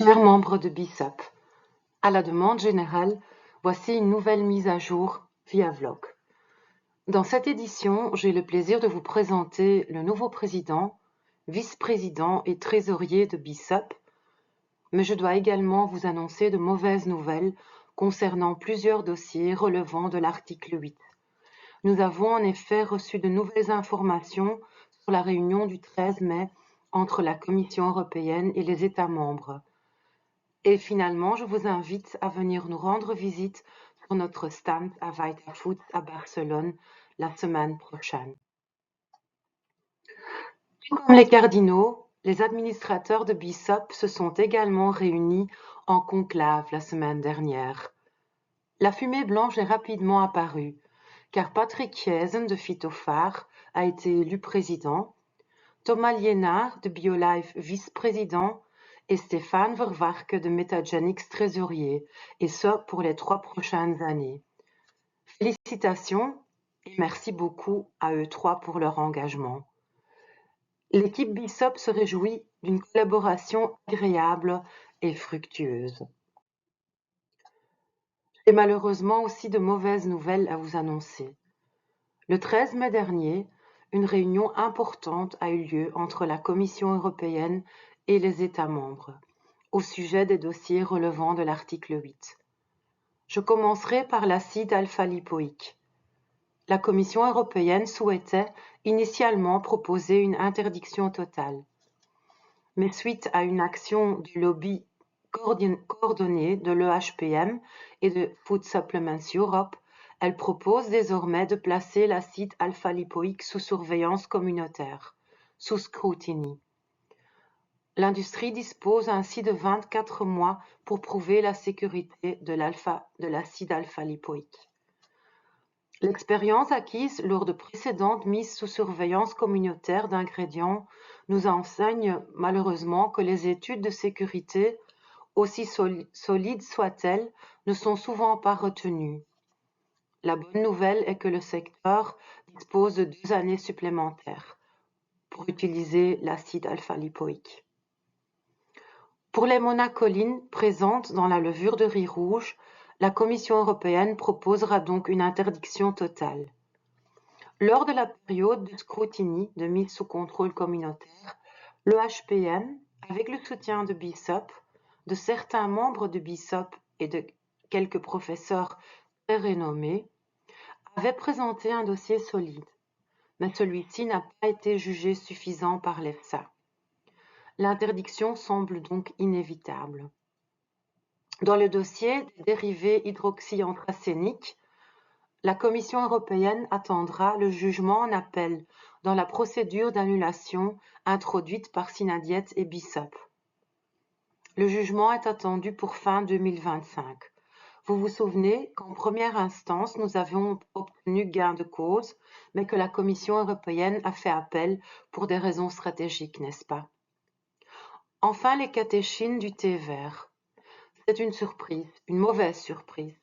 Chers membres de BISOP, à la demande générale, voici une nouvelle mise à jour via vlog. Dans cette édition, j'ai le plaisir de vous présenter le nouveau président, vice-président et trésorier de BISOP, mais je dois également vous annoncer de mauvaises nouvelles concernant plusieurs dossiers relevant de l'article 8. Nous avons en effet reçu de nouvelles informations sur la réunion du 13 mai entre la Commission européenne et les États membres. Et finalement, je vous invite à venir nous rendre visite sur notre stand à Vitafood à Barcelone la semaine prochaine. Tout comme les cardinaux, les administrateurs de BISOP se sont également réunis en conclave la semaine dernière. La fumée blanche est rapidement apparue, car Patrick Chiesen de Phytophare a été élu président, Thomas Liénard de BioLife vice-président et Stéphane Vervarke de Metagenics trésorier, et ce pour les 3 prochaines années. Félicitations et merci beaucoup à eux trois pour leur engagement. L'équipe BISOP se réjouit d'une collaboration agréable et fructueuse. J'ai malheureusement aussi de mauvaises nouvelles à vous annoncer. Le 13 mai dernier, une réunion importante a eu lieu entre la Commission européenne et les États membres, au sujet des dossiers relevant de l'article 8. Je commencerai par l'acide alpha-lipoïque. La Commission européenne souhaitait initialement proposer une interdiction totale. Mais suite à une action du lobby coordonné de l'EHPM et de Food Supplements Europe, elle propose désormais de placer l'acide alpha-lipoïque sous surveillance communautaire, sous scrutiny. L'industrie dispose ainsi de 24 mois pour prouver la sécurité de l'acide alpha-lipoïque. L'expérience acquise lors de précédentes mises sous surveillance communautaire d'ingrédients nous enseigne malheureusement que les études de sécurité, aussi solides soient-elles, ne sont souvent pas retenues. La bonne nouvelle est que le secteur dispose de 2 années supplémentaires pour utiliser l'acide alpha-lipoïque. Pour les monacolines présentes dans la levure de riz rouge, la Commission européenne proposera donc une interdiction totale. Lors de la période de scrutiny de mise sous contrôle communautaire, l'EHPM, avec le soutien de BISOP, de certains membres de BISOP et de quelques professeurs très renommés, avait présenté un dossier solide, mais celui-ci n'a pas été jugé suffisant par l'EFSA. L'interdiction semble donc inévitable. Dans le dossier des dérivés hydroxyanthracéniques, la Commission européenne attendra le jugement en appel dans la procédure d'annulation introduite par Synadiet et BISOP. Le jugement est attendu pour fin 2025. Vous vous souvenez qu'en première instance, nous avions obtenu gain de cause, mais que la Commission européenne a fait appel pour des raisons stratégiques, n'est-ce pas? Enfin, les catéchines du thé vert. C'est une surprise, une mauvaise surprise,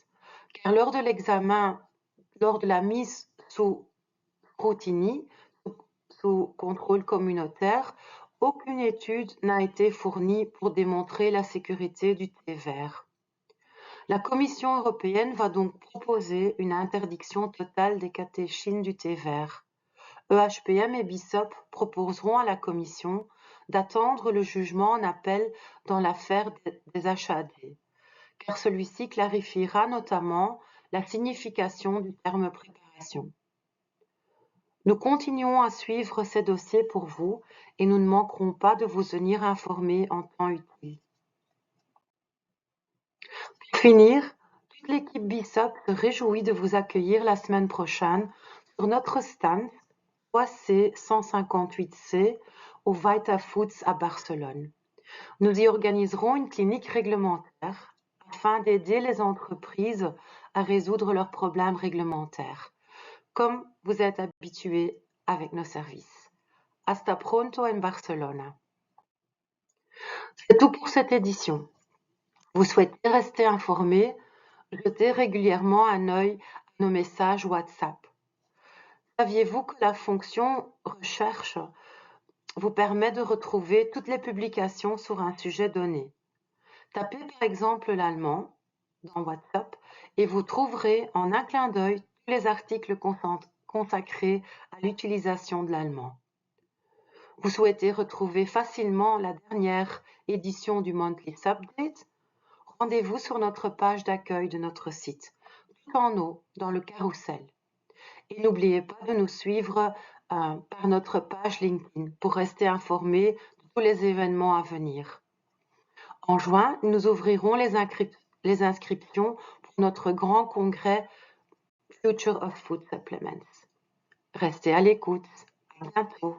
car lors de la mise sous scrutiny, sous contrôle communautaire, aucune étude n'a été fournie pour démontrer la sécurité du thé vert. La Commission européenne va donc proposer une interdiction totale des catéchines du thé vert. EHPM et BISOP proposeront à la Commission d'attendre le jugement en appel dans l'affaire des HAD, car celui-ci clarifiera notamment la signification du terme préparation. Nous continuons à suivre ces dossiers pour vous et nous ne manquerons pas de vous tenir informés en temps utile. Pour finir, toute l'équipe BISOP se réjouit de vous accueillir la semaine prochaine sur notre stand 3C 158C au Vitafoods à Barcelone. Nous y organiserons une clinique réglementaire afin d'aider les entreprises à résoudre leurs problèmes réglementaires, comme vous êtes habitués avec nos services. Hasta pronto en Barcelona. C'est tout pour cette édition. Vous souhaitez rester informé, jetez régulièrement un œil à nos messages WhatsApp. Saviez-vous que la fonction recherche vous permet de retrouver toutes les publications sur un sujet donné? Tapez par exemple l'allemand dans WhatsApp et vous trouverez en un clin d'œil tous les articles consacrés à l'utilisation de l'allemand. Vous souhaitez retrouver facilement la dernière édition du Monthly Update? Rendez-vous sur notre page d'accueil de notre site, tout en haut dans le carrousel. Et n'oubliez pas de nous suivre par notre page LinkedIn pour rester informé de tous les événements à venir. En juin, nous ouvrirons les inscriptions pour notre grand congrès Future of Food Supplements. Restez à l'écoute. À bientôt.